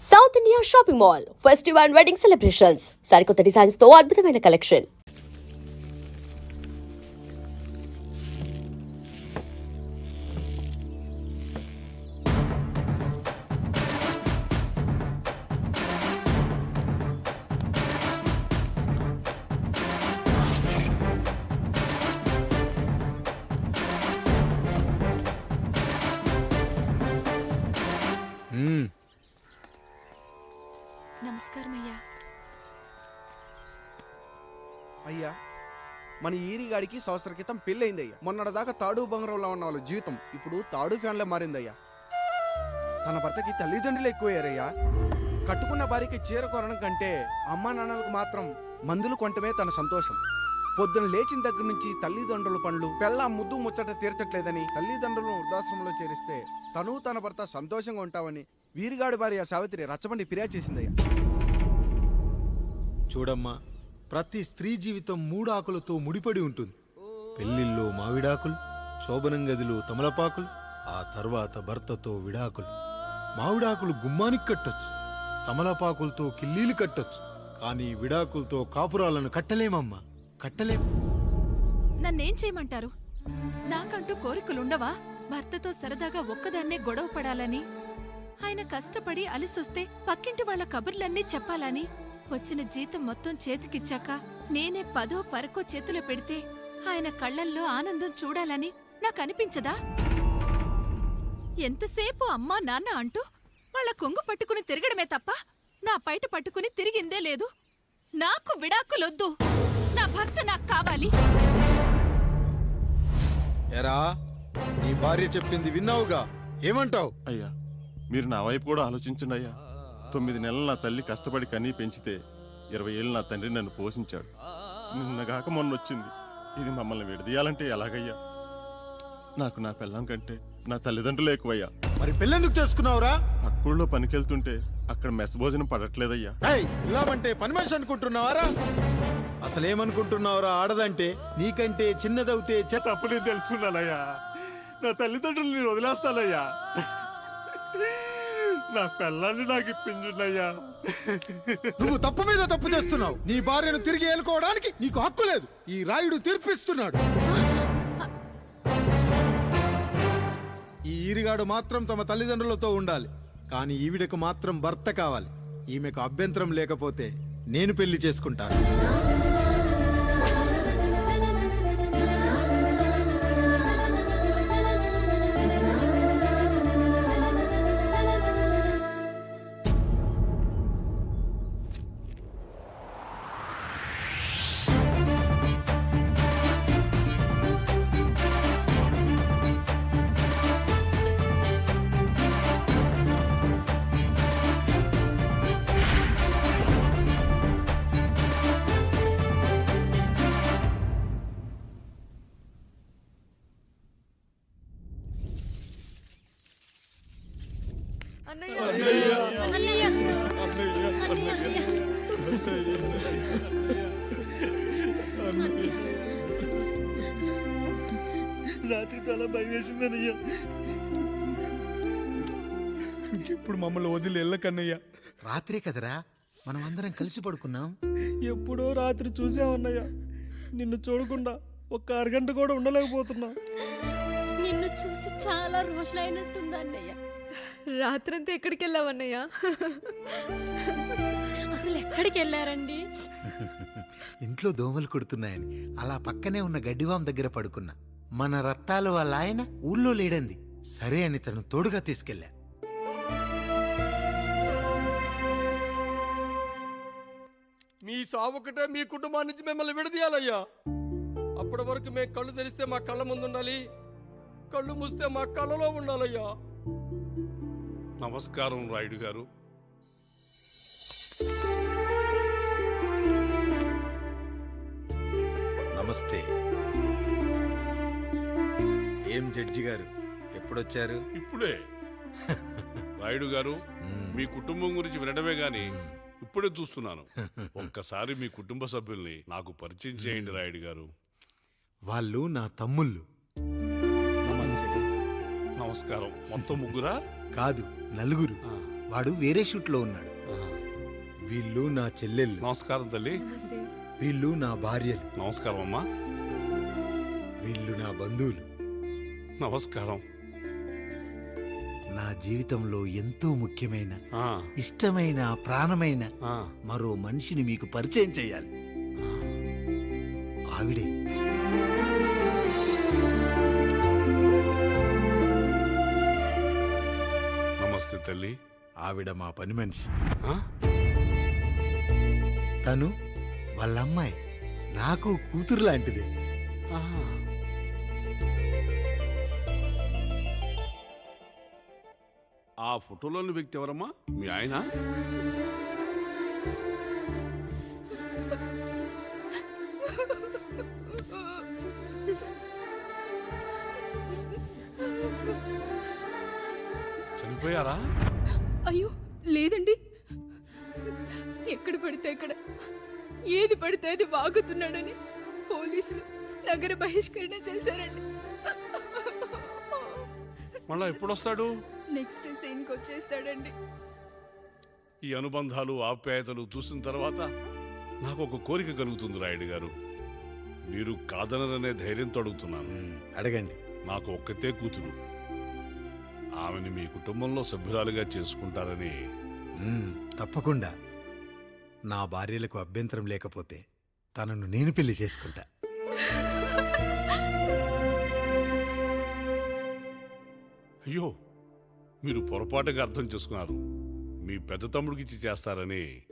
South India shopping mall festival and wedding celebrations సరికొత్త designs తో అద్భుతమైన కలెక్షన్. నమస్కారం అయ్యా. అయ్యా, మన ఈరిగాడికి సంవత్సరం క్రితం పెళ్ళయిందయ్యా. మొన్నటిదాకా తాడు బంగారంలో ఉన్న వాళ్ళ జీవితం ఇప్పుడు తాడు ఫ్యాన్లో మారిందయ్యా. తన భర్తకి తల్లిదండ్రులు ఎక్కువయ్యారయ్యా. కట్టుకున్న భార్యకి చీర కొనడం కంటే అమ్మా నాన్నలకు మాత్రం మందులు కొనటమే తన సంతోషం. పొద్దున లేచిన దగ్గర నుంచి తల్లిదండ్రుల పనులు పెళ్ళ ముద్దు ముచ్చట తీర్చట్లేదని తల్లిదండ్రులను వృద్ధాశ్రమంలో చేరిస్తే తను తన భర్త సంతోషంగా ఉంటామని వీరిగాడి భార్య సావిత్రి రచ్చబండి ఫిర్యాదు చేసిందయ్యా. చూడమ్మా, ప్రతి స్త్రీ జీవితం 3 ఆకులతో ముడిపడి ఉంటుంది. పెళ్లిల్లో మావిడాకులు, శోభనం గదిలో తమలపాకులు, ఆ తర్వాత భర్తతో విడాకులు. మావిడాకులు గుమ్మానికి కట్టొచ్చు, తమలపాకులతో కిల్లీలు కట్టొచ్చు, కానీ విడాకులతో కాపురాలను కట్టలేమమ్మా, కట్టలేం. నన్నేం చేయమంటారు? నాకంటూ కోరికలుండవా? భర్తతో సరదాగా ఒక్కదాన్నే గొడవ పడాలని, ఆయన కష్టపడి అలిసొస్తే పక్కింటి వాళ్ల కబుర్లన్నీ చెప్పాలని, వచ్చిన జీతం మొత్తం చేతికిచ్చాక నేనే 10ో 12కో చేతిలో పెడితే ఆయన కళ్లల్లో ఆనందం చూడాలని నాకనిపించదా? ఎంతసేపు అమ్మా నాన్న అంటూ వాళ్ల కొంగు పట్టుకుని తిరగడమే తప్ప నా పైట పట్టుకుని తిరిగిందే లేదు. నాకు విడాకులొద్దు, నా భర్త నాకు కావాలి. ఎరా, నీ భార్య చెప్పింది విన్నావుగా, ఏమంటావు? అయ్యా, మీరు నా వైపు కూడా ఆలోచించండి అయ్యా. 9 నెలలు నా తల్లి కష్టపడి కనీ పెంచితే 20 ఏళ్ళు నా తండ్రి నన్ను పోషించాడు. నిన్నగాక మొన్న వచ్చింది. ఇది మమ్మల్ని విడదీయాలంటే ఎలాగయ్యా? నాకు నా పిల్లం కంటే నా తల్లిదండ్రులు ఎక్కువయ్యా. మరి పెళ్ళెందుకు చేసుకున్నావురా? అక్కుల్లో పనికెళ్తుంటే అక్కడ మెస్ భోజనం పడట్లేదయ్యా. ఇల్లామంటే పని మనిషి అనుకుంటున్నావారా? అసలేమనుకుంటున్నావురా? ఆడదంటే నీకంటే చిన్నదవుతే తప్పు నేను తెలుసుకున్నానయ్యా. నా తల్లిదండ్రులు నేను వదిలేస్తానయ్యా. నా పిల్లాన్ని నాకు ఇప్పించున్నాయ్యా. నువ్వు తప్పు మీద తప్పు చేస్తున్నావు. నీ భార్యను తిరిగి ఏలుకోవడానికి నీకు హక్కు లేదు. ఈ రాయుడు తీర్పిస్తున్నాడు. ఈ ఈరిగాడు మాత్రం తమ తల్లిదండ్రులతో ఉండాలి, కానీ ఈవిడకు మాత్రం భర్త కావాలి. ఈమెకు అభ్యంతరం లేకపోతే నేను పెళ్లి చేసుకుంటాను. రాత్రి చాలా భయం వేసిందనయ్యా. ఇప్పుడు మమ్మల్ని వదిలి వెళ్ళకన్నయ్యా. రాత్రే కదరా మనం అందరం కలిసి పడుకున్నాం. ఎప్పుడో రాత్రి చూసామన్నయ్య. నిన్ను చూడకుండా ఒక్క అరగంట కూడా ఉండలేకపోతున్నా. నిన్ను చూసి చాలా రోజులైనట్టుంది అన్నయ్య. రాత్రంతా ఎక్కడికి వెళ్ళావన్నయ్య? అసలు ఎక్కడికి వెళ్ళారండి? ఇంట్లో దోమలు కుడుతున్నాయని అలా పక్కనే ఉన్న గడ్డివాం దగ్గర పడుకున్నా. మన రత్తాలు వాళ్ళ ఆయన ఊళ్ళో లేడంది. సరే అని తను తోడుగా తీసుకెళ్ళా. మీ సావుకటే మీ కుటుంబం నుంచి మిమ్మల్ని విడదీయాలయ్యా. అప్పటి వరకు మేము కళ్ళు తెరిస్తే మా కళ్ళ ముందు ఉండాలి, కళ్ళు మూస్తే మా కళ్ళలో ఉండాలయ్యా. నమస్కారం రాయుడు గారు. నమస్తే. ఏం జడ్జి గారు, ఎప్పుడొచ్చారు? ఇప్పుడే. రాయుడు గారు, మీ కుటుంబం గురించి వినడమే గాని ఇప్పుడే చూస్తున్నాను. ఒక్కసారి మీ కుటుంబ సభ్యుల్ని నాకు పరిచయం చేయండి రాయుడు గారు. వాళ్ళు నా తమ్ముళ్ళు. నమస్కారం. మొత్తం ముగ్గురా? కాదు, నలుగురు. వాడు వేరే షూట్లో ఉన్నాడు. వీళ్ళు నా చెల్లెళ్ళు, నమస్కారం తల్లి. వీళ్ళు నా భార్యలు, నమస్కారం అమ్మా. వీళ్ళు నా బంధువులు. నమస్కారం. నా జీవితంలో ఎంతో ముఖ్యమైన, ఆ, ఇష్టమైన, ప్రాణమైన ఆ. మరో మనిషిని మీకు పరిచయం చేయాలి. ఆవిడే నమస్తే తల్లి. ఆవిడ మా పని మనిషి. ఆ? తను వాళ్ళ అమ్మాయి, నాకు కూతురు లాంటిదే. ఆహా. ఆ ఫోటోలోని వ్యక్తి ఎవరమ్మా? మీ ఆయన? చనిపోయారా? అయ్యో లేదండి, ఎక్కడ పడితే అక్కడ ఏది పడితే అది వాగుతున్నాడని పోలీసులు నగర బహిష్కరణ చేశారండి. మళ్ళా ఎప్పుడు వస్తాడు? నెక్స్ట్ సీన్కి వచ్చేస్తాడండి. ఈ అనుబంధాలు, ఆప్యాయతలు చూసిన తర్వాత నాకు ఒక కోరిక కలుగుతుంది రాయుడు గారు. మీరు కాదనరనే ధైర్యంతో అడుగుతున్నాను. అడగండి. నాకు ఒక్కతే కూతురు. ఆమెని మీ కుటుంబంలో సభ్యురాలుగా చేసుకుంటారని. తప్పకుండా. నా భార్యలకు అభ్యంతరం లేకపోతే తనను నేను పెళ్లి చేసుకుంటా. అయ్యో, మీరు పొరపాటుగా అర్థం చేసుకున్నారు. మీ పెద్ద తమ్ముడికి ఇచ్చి చేస్తారని.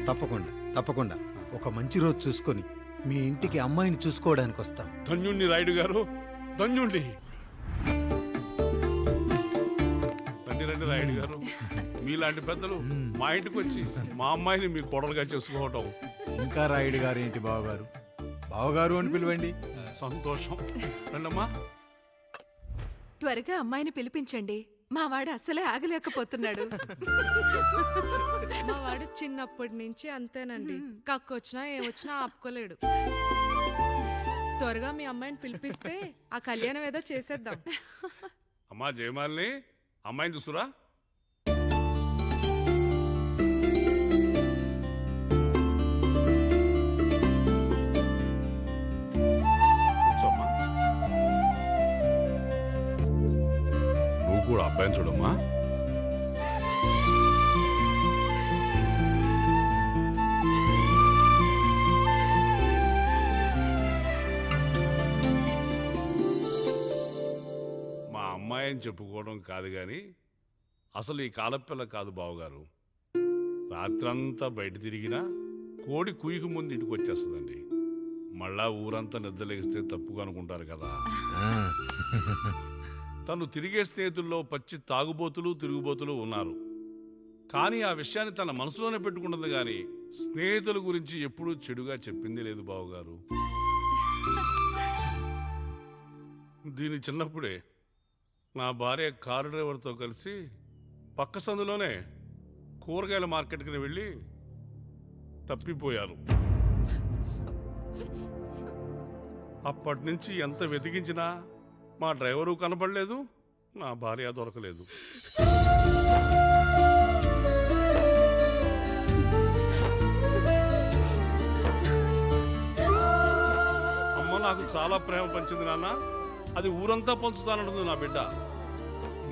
తప్పకుండా తప్పకుండా ఒక మంచి రోజు చూసుకొని మీ ఇంటికి అమ్మాయిని చూసుకోవడానికి వస్తాం. ధన్యుణ్ణి రాయుడు గారు, ధన్యుణ్ణి. రండి రండి రాయుడు గారు. మీలాంటి పెద్దలు మా ఇంటికి వచ్చి మా అమ్మాయిని మీ కోడలుగా చేసుకోవటం. ఇంకా రాయుడు గారు ఏంటి బావగారు? బావగారు అని పిలవండి. సంతోషం. రండమ్మా. త్వరగా అమ్మాయిని పిలిపించండి. మా వాడు అస్సలే ఆగలేకపోతున్నాడు. మా వాడు చిన్నప్పటి నుంచి అంతేనండి. కక్కొచ్చినా ఏమొచ్చినా ఆపుకోలేడు. త్వరగా మీ అమ్మాయిని పిలిపిస్తే ఆ కళ్యాణం ఏదో చేసేద్దాం. అమ్మా జయమాలిని, అమ్మాయిని చూసురా. కూర్చోమ్మా. నువ్వు కూడా అబ్బాయిని చూడమ్మా. మా అమ్మాయి అని చెప్పుకోవడం కాదు కానీ అసలు ఈ కాలపిల్ల కాదు బావగారు. రాత్రంతా బయట తిరిగినా కోడి కుయ్యకు ముందు ఇంటికి వచ్చేస్తుందండి. మళ్ళా ఊరంతా నిద్రలేగిస్తే తప్పుగా అనుకుంటారు కదా. తను తిరిగే స్నేహితుల్లో పచ్చి తాగుబోతులు, తిరుగుబోతులు ఉన్నారు. కానీ ఆ విషయాన్ని తన మనసులోనే పెట్టుకుంటుంది కానీ స్నేహితుల గురించి ఎప్పుడూ చెడుగా చెప్పింది లేదు బావగారు. దీని చిన్నప్పుడే నా భార్య కారు డ్రైవర్తో కలిసి పక్క సందులోనే కూరగాయల మార్కెట్కి వెళ్ళి తప్పిపోయారు. అప్పటి నుంచి ఎంత వెతికించినా మా డ్రైవరు కనపడలేదు, నా భార్య దొరకలేదు. అమ్మ నాకు చాలా ప్రేమ పంచింది నాన్న. అది ఊరంతా పంచుతానంటుంది నా బిడ్డ.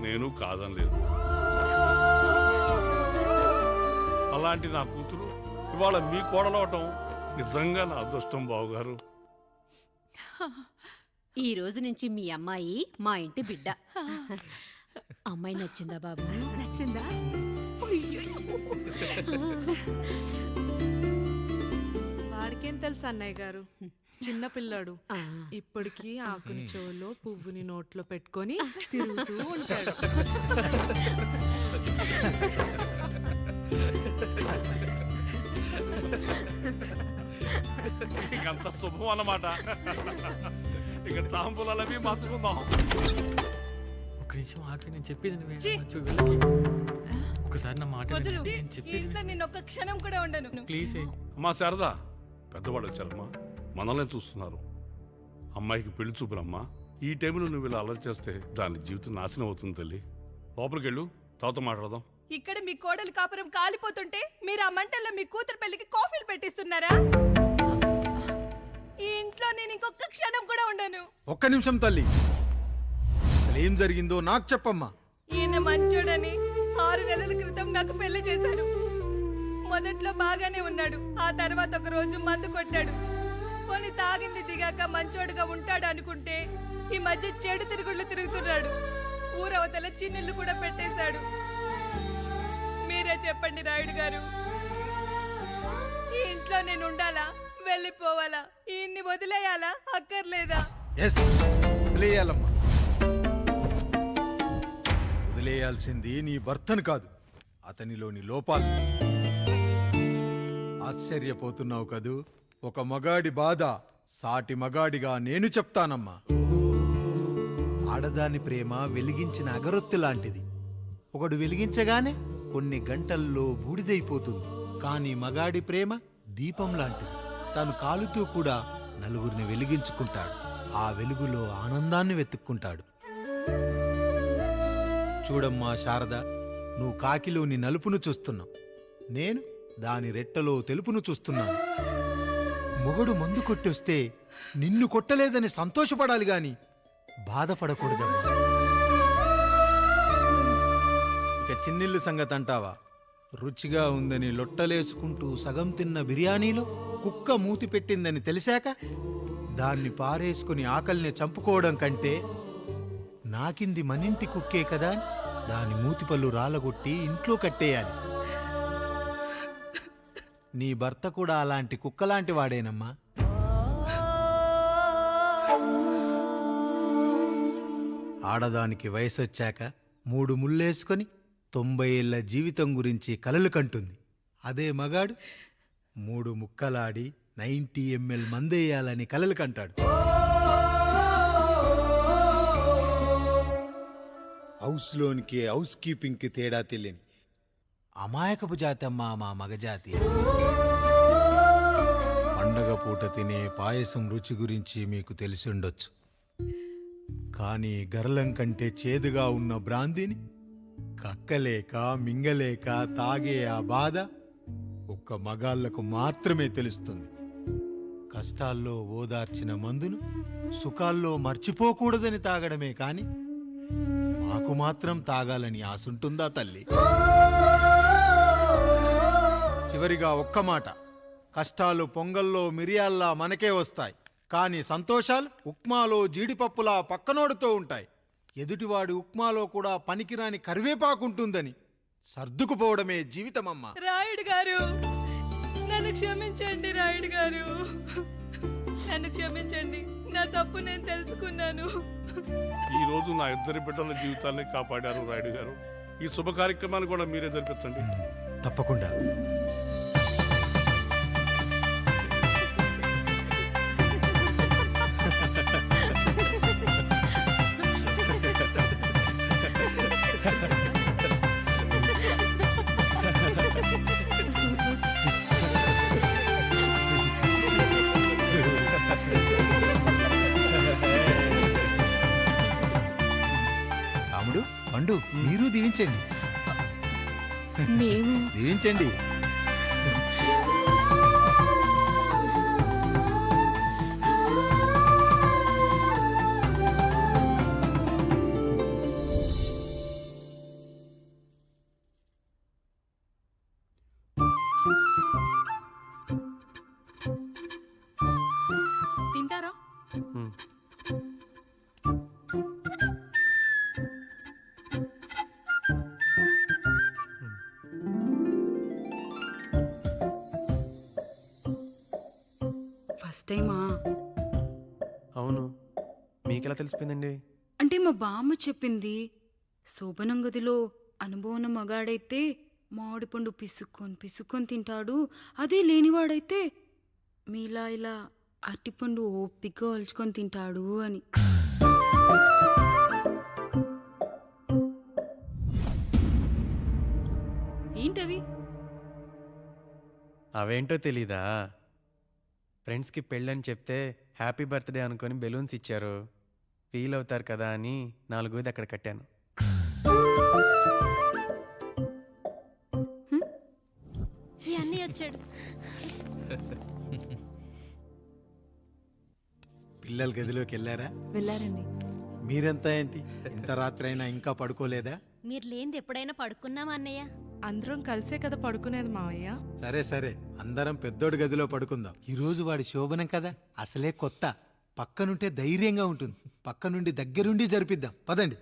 నేను కాదనలేదు. అలాంటి నా కూతురు ఇవాళ మీ కోడలవటం నిజంగా నా అదృష్టం బావగారు. ఈ రోజు నుంచి మీ అమ్మాయి మా ఇంటి బిడ్డ. అమ్మాయి నచ్చిందా బాబు? నచ్చిందా? వాడికేం తెలుసు అన్నయ్య గారు, చిన్న పిల్లాడు. ఆ. ఇప్పటికీ ఆకుని చెవులో పువ్వుని నోట్లో పెట్టుకొని తిరుగుతూ ఉంటాడు. ఇకంత శుభం అన్నమాట. ఇక తాంబూలవి మార్చుకుందాం. ఒక్క నిమిషం ఆగి, నేను చెప్పేది నువ్వే. ఒకసారి నా మాట విను. నేను చెప్పేది నేను ఒక్క క్షణం కూడా ఉండను. ప్లీజ్. అమ్మా శారదా, పెద్దవాళ్ళు వచ్చారమ్మా. మనల్ని చూస్తున్నారు. అమ్మాయికి పెళ్లి చూపునమ్మా. ఈ టైంలో నువ్వు ఇలా అలర్ట్ చేస్తే దాని జీవితం నాశనం అవుతుంది తల్లి. లోపలికి వెళ్ళు, తర్వాత మాట్లాడదాం. ఇక్కడ మీ కోడలి కాపురం కాలిపోతుంటే మీరు ఆ మంటల్లో మీ కూతురు పెళ్లికి కాఫీలు పెట్టిస్తున్నారా? ఈ ఇంట్లో నేను ఇంకొక క్షణం కూడా ఉండను. ఒక్క నిమిషం తల్లి, అసలేం జరిగిందో నాకు చెప్పమ్మా. ఈయన మంచోడని 6 నెలల క్రితం నాకు పెళ్లి చేశారు. మొదట్లో బాగానే ఉన్నాడు. ఆ తర్వాత ఒక రోజు మందు కొట్టాడు. పోనీ తాగింది దిగాక మంచోడుగా ఉంటాడు అనుకుంటే ఈ మధ్య చెడు తిరుగుళ్ళు తిరుగుతున్నాడు. ఊరవతల చిన్నుళ్ళు కూడా పెట్టేశాడు. మీరే చెప్పండి రాయుడు గారు, ఈ ఇంట్లో నేను ఉండాలా, వెళ్ళిపోవాలా, ఈయన్ని వదిలేయాలా, అక్కర్లేదా? ఎస్, వదిలేయాలమ్మా. వదిలేయాల్సింది నీ భర్తను కాదు, అతనిలోని లోపాలు. ఆశ్చర్యపోతున్నావు కదూ? ఒక మగాడి బాధ సాటి మగాడిగా నేను చెప్తానమ్మా. ఆడదాని ప్రేమ వెలిగించిన అగరొత్తి లాంటిది. ఒకడు వెలిగించగానే కొన్ని గంటల్లో బూడిదైపోతుంది. కానీ మగాడి ప్రేమ దీపం లాంటిది. తను కాలుతూ కూడా నలుగురిని వెలిగించుకుంటాడు. ఆ వెలుగులో ఆనందాన్ని వెతుక్కుంటాడు. చూడమ్మా శారద, నువ్వు కాకిలోని నలుపును చూస్తున్నావు, నేను దాని రెట్టలో తెలుపును చూస్తున్నాను. మొగడు మందు కొట్టొస్తే నిన్ను కొట్టలేదని సంతోషపడాలి గాని బాధపడకూడదమ్మా. ఇక చిన్నిల్లు సంగతి అంటావా? రుచిగా ఉందని లొట్టలేసుకుంటూ సగం తిన్న బిర్యానీలో కుక్క మూతి పెట్టిందని తెలిసాక దాన్ని పారేసుకుని ఆకలిని చంపుకోవడం కంటే నాకింది మనింటి కుక్కే కదా దాని మూతిపళ్ళు రాలగొట్టి ఇంట్లో కట్టేయాలి. నీ భర్త కూడా అలాంటి కుక్కలాంటి వాడేనమ్మా. ఆడదానికి వయసొచ్చాక 3 ముళ్ళేసుకొని 90 ఏళ్ల జీవితం గురించి కలలు కంటుంది. అదే మగాడు 3 ముక్కలాడి 90 ml మందేయాలని కలలు కంటాడు. హౌస్లోనికి హౌస్ కీపింగ్కి తేడా తెలియని అమాయకపు జాతి అమ్మా మా మగజాతి. పండగ పూట తినే పాయసం రుచి గురించి మీకు తెలిసి ఉండొచ్చు. కానీ గరళం కంటే చేదుగా ఉన్న బ్రాందీని కక్కలేక మింగలేక తాగే ఆ బాధ ఒక్క మగాళ్లకు మాత్రమే తెలుస్తుంది. కష్టాల్లో ఓదార్చిన మందును సుఖాల్లో మర్చిపోకూడదని తాగడమే కాని మాకు మాత్రం తాగాలని ఆశుంటుందా తల్లి? చివరిగా ఒక్క మాట, కష్టాలు పొంగల్లో మిరియాల్లా మనకే వస్తాయి, కానీ సంతోషాలు ఉప్మాలో జీడిపప్పులా పక్కనోడుతూ ఉంటాయి. ఎదుటివాడి ఉప్మాలో కూడా పనికిరాని కరివేపాకుంటుందని సర్దుకుపోవడమే జీవితమమ్మా. రాయుడు గారు, నన్ను క్షమించండి. రాయుడు గారు, నన్ను క్షమించండి. నా తప్పు నేను తెలుసుకున్నాను. ఈ రోజు నా 2 బిడ్డల జీవితాన్ని కాపాడారు రాయుడు గారు. ఈ శుభ కార్యక్రమాన్ని కూడా మీరే జరిపించండి. తప్పకుండా. రాముడు, పండు, మీరు దీవించండి. మేము దీవించండి. తింటారా? ఫస్ట్ టైమా? అవును, మీకెలా తెలిసిపోయిందండి? అంటే మా బామ్మ చెప్పింది. శోభనం గదిలో అనుభవం మగాడైతే మామిడిపండు పిసుక్కొని తింటాడు, అదే లేనివాడైతే మీలా ఇలా అరటిపండు ఓపిగ్గా ఒలుచుకొని తింటాడు అని. ఏంటవి? అవేంటో తెలీదా? ఫ్రెండ్స్కి పెళ్ళని చెప్తే హ్యాపీ బర్త్డే అనుకొని బెలూన్స్ ఇచ్చారు. ఫీల్ అవుతారు కదా అని 4 అక్కడ కట్టాను. ఈ అన్నయ్య వచ్చాడు. పిల్లలు గదిలోకి వెళ్ళారా? వెళ్ళారండి. మీరెంత ఏంటి ఇంత రాత్రి అయినా ఇంకా పడుకోలేదా? మీరు లేనిది ఎప్పుడైనా పడుకున్నామా అన్నయ్య? అందరం కలిసే కదా పడుకునేది మావయ్య. సరే సరే, అందరం పెద్దోడి గదిలో పడుకుందాం. ఈ రోజు వాడి శోభనం కదా, అసలే కొత్త. పక్కనుంటే ధైర్యంగా ఉంటుంది. పక్క నుండి దగ్గరుండి జరిపిద్దాం. పదండి.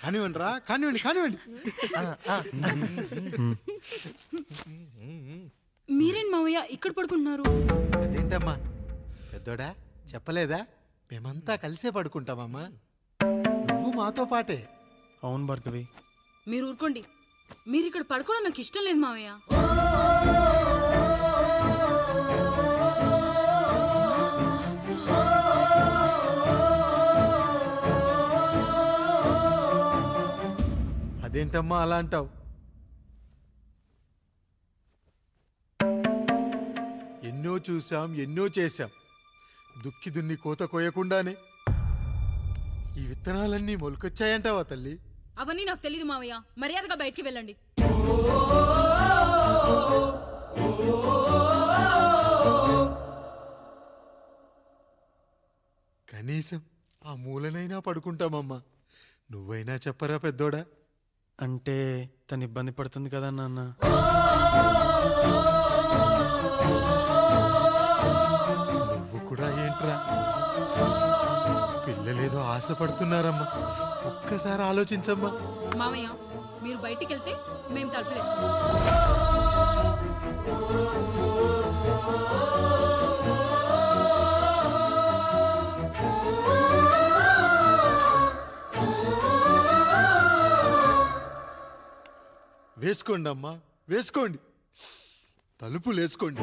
కానివ్వండి రా, కానివ్వండి కానివ్వండి. మీరేంటి మావయ్య ఇక్కడ పడుకుంటున్నారు? అదేంటమ్మా పెద్దోడా, చెప్పలేదా? మేమంతా కలిసే పడుకుంటామమ్మా. నువ్వు మాతో పాటే. అవును భార్గవి. మీరు ఊరుకోండి. మీరు ఇక్కడ పడుకోవడం నాకు ఇష్టం లేదు మావయ్య. అదేంటమ్మా అలా అంటావు? ఎన్నో చూసాం, ఎన్నో చేశాం. దుక్కి దున్ని కోత కోయకుండానే ఈ విత్తనాలన్నీ మొలకొచ్చాయంటావా తల్లి? అవన్నీ నాకు తెలీదు మావయ్య. మర్యాదగా బయటికి వెళ్ళండి. కనీసం ఆ మూలనైనా పడుకుంటామమ్మా. నువ్వైనా చెప్పరా పెద్దోడా? అంటే తను ఇబ్బంది పడుతుంది కదా నాన్న. నువ్వు కూడా ఏంట్రా? పిల్లలేదో ఆశపడుతున్నారమ్మా. ఒక్కసారి ఆలోచించమ్మా. మావయ్య మీరు బయటికి వెళ్తే మేము తలుపులేసుకుంటాం. వేసుకోండి అమ్మా, వేసుకోండి. తలుపులు వేసుకోండి.